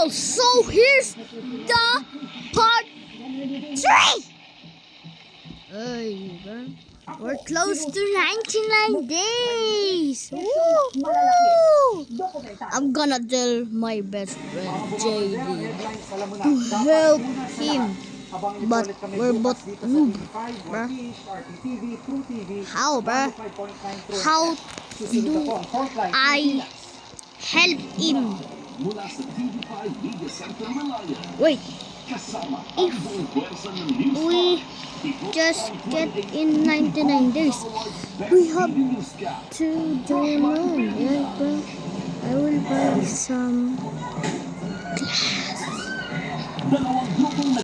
So here's the part 3. We're close to 99 days. Woo! I'm gonna tell my best friend JD to help him, but we're both noob, bruh. How, bruh? How do I help him? Wait, if we just get in 99 days, we have to download. Yeah, bro. I will buy some glass.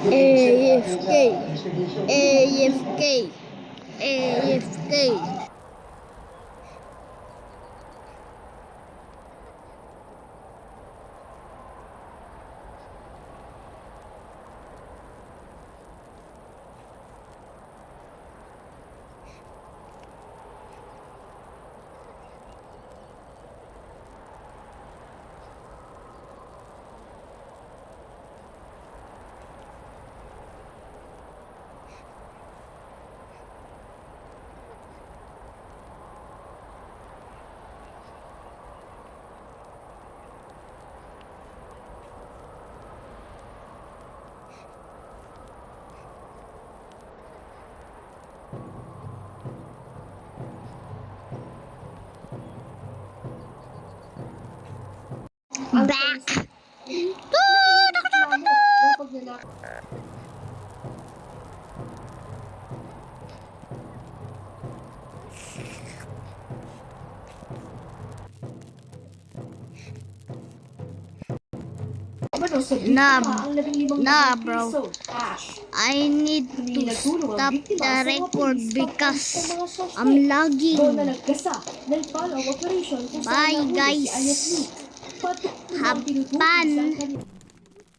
AFK, AFK, AFK. Back. Nah, bro. I need to stop the record because I'm lagging. Bye, guys. Have fun.